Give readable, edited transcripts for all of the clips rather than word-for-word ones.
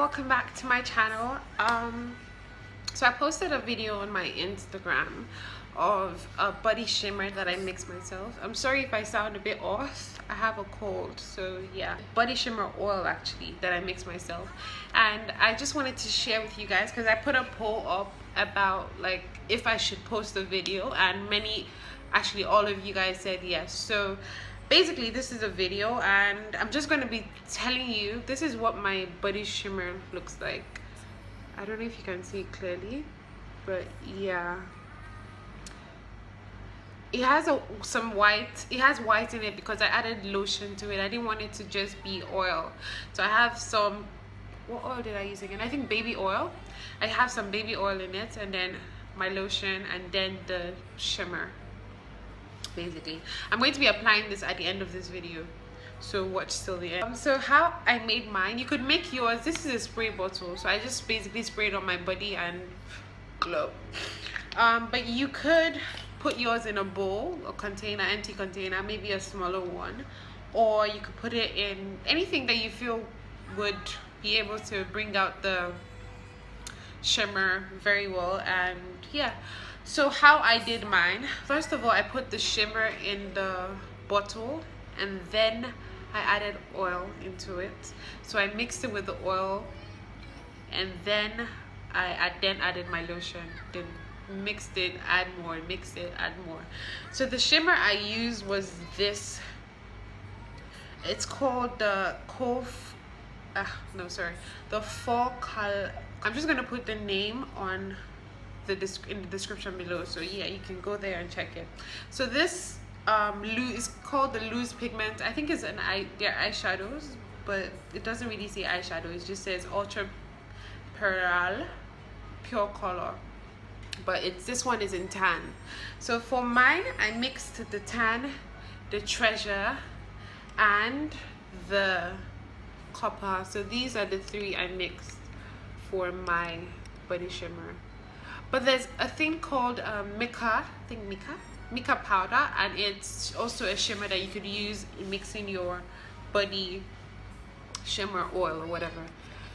welcome back to my channel. So I posted a video on my Instagram of a body shimmer that I mix myself. I'm sorry if I sound a bit off, I have a cold, so yeah. Body shimmer oil actually that I mix myself, and I just wanted to share with you guys because I put a poll up about like if I should post a video, and actually all of you guys said yes. So basically this is a video and I'm just going to be telling you this is what my body shimmer looks like. I don't know if you can see it clearly, but yeah, it has some white. It has white in it because I added lotion to it. I didn't want it to just be oil, so I have some, what oil did I use again? I think baby oil. I have some baby oil in it, and then my lotion, and then the shimmer. Basically I'm going to be applying this at the end of this video, so watch till the end. So how I made mine, you could make yours. This is a spray bottle, so I just basically sprayed on my body and glow. But you could put yours in a bowl or container, empty container, maybe a smaller one, or you could put it in anything that you feel would be able to bring out the shimmer very well. And yeah, so how I did mine, first of all I put the shimmer in the bottle and then I added oil into it. So I mixed it with the oil and then I added my lotion, then mixed it, add more, mixed it, add more. So the shimmer I used was this, it's called the the Fall Color. I'm just gonna put the name on in the description below, so yeah, you can go there and check it. So this is called the loose pigment. I think it's they're eyeshadows, but it doesn't really say eyeshadow, it just says ultra pearl pure color, but this one is in tan. So for mine I mixed the tan, the treasure, and the copper. So these are the three I mixed for my body shimmer. But there's a thing called mica powder, and it's also a shimmer that you could use in mixing your body shimmer oil or whatever.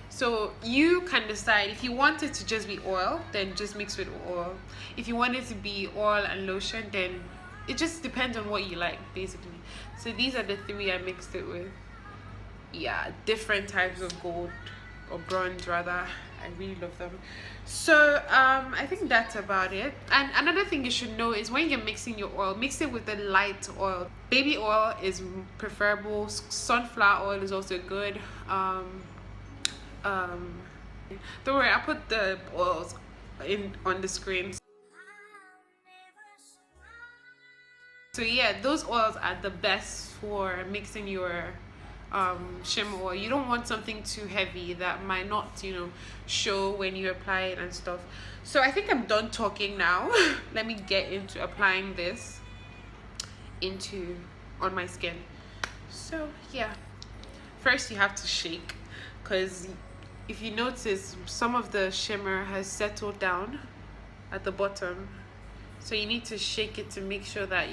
So you can decide if you want it to just be oil, then just mix with oil. If you want it to be oil and lotion, then it just depends on what you like basically. So these are the three I mixed it with. Yeah, different types of gold or bronze rather. I really love them. So I think that's about it. And another thing you should know is when you're mixing your oil, mix it with the light oil. Baby oil is preferable. Sunflower oil is also good. Don't worry, I put the oils on the screen. So yeah, those oils are the best for mixing your shimmer oil. You don't want something too heavy that might not, show when you apply it and stuff. So I think I'm done talking now. Let me get into applying this on my skin. So yeah, first you have to shake, because if you notice some of the shimmer has settled down at the bottom, so you need to shake it to make sure that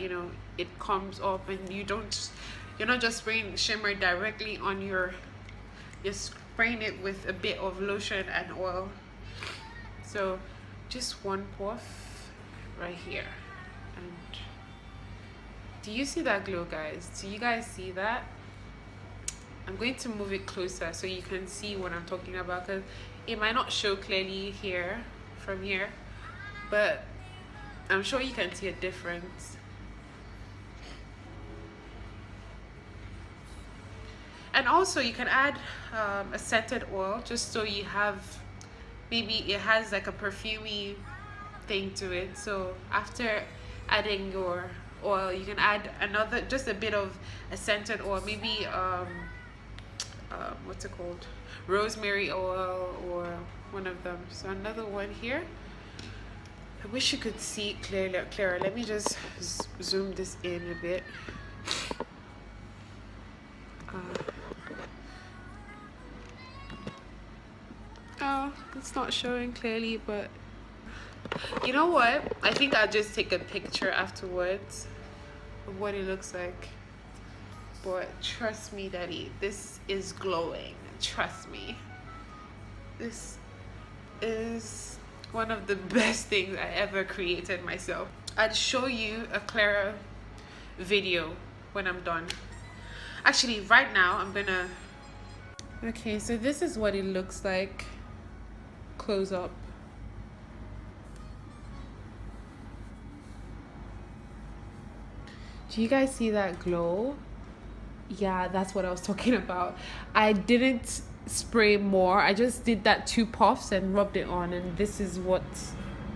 it comes up, and you're not just spraying shimmer directly on you're spraying it with a bit of lotion and oil. So just one puff right here. And do you see that glow, guys? Do you guys see that? I'm going to move it closer so you can see what I'm talking about, because it might not show clearly from here, but I'm sure you can see a difference. And also you can add a scented oil, just so you have, maybe it has like a perfumey thing to it. So after adding your oil, you can add just a bit of a scented oil, maybe what's it called, rosemary oil or one of them. So another one here. I wish you could see clearer. Let me just zoom this in a bit. Oh, it's not showing clearly, but you know what? I think I'll just take a picture afterwards of what it looks like. But trust me, Daddy, this is glowing. Trust me. This is one of the best things I ever created myself. I'd show you a clearer video when I'm done. Actually, right now I'm gonna... Okay, so this is what it looks like close up. Do you guys see that glow? Yeah, that's what I was talking about. I didn't spray more. I just did that 2 puffs and rubbed it on, and this is what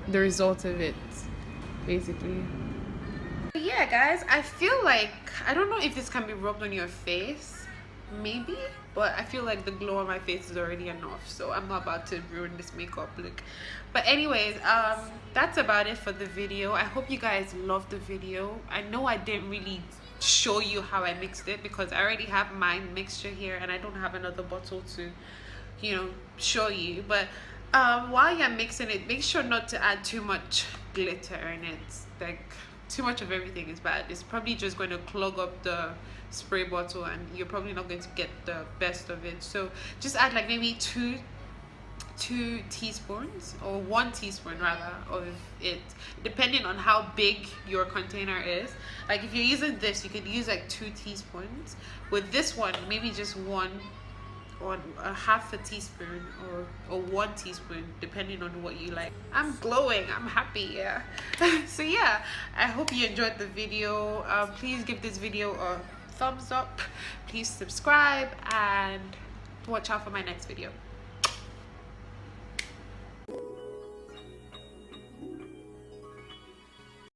the result of it, basically. Yeah, guys, I feel like, I don't know if this can be rubbed on your face, maybe, but I feel like the glow on my face is already enough, so I'm not about to ruin this makeup look. But anyways, that's about it for the video. I hope you guys loved the video. I know I didn't really show you how I mixed it because I already have my mixture here and I don't have another bottle to, you know, show you. But while you're mixing it, make sure not to add too much glitter in it. Like, too much of everything is bad. It's probably just going to clog up the spray bottle and you're probably not going to get the best of it. So just add like maybe two teaspoons or 1 teaspoon rather of it, depending on how big your container is. Like if you're using this, you could use like 2 teaspoons. With this one, maybe just 1 or a half a teaspoon or 1 teaspoon, depending on what you like. I'm glowing, I'm happy, yeah. So yeah, I hope you enjoyed the video. Please give this video a thumbs up, please subscribe, and watch out for my next video.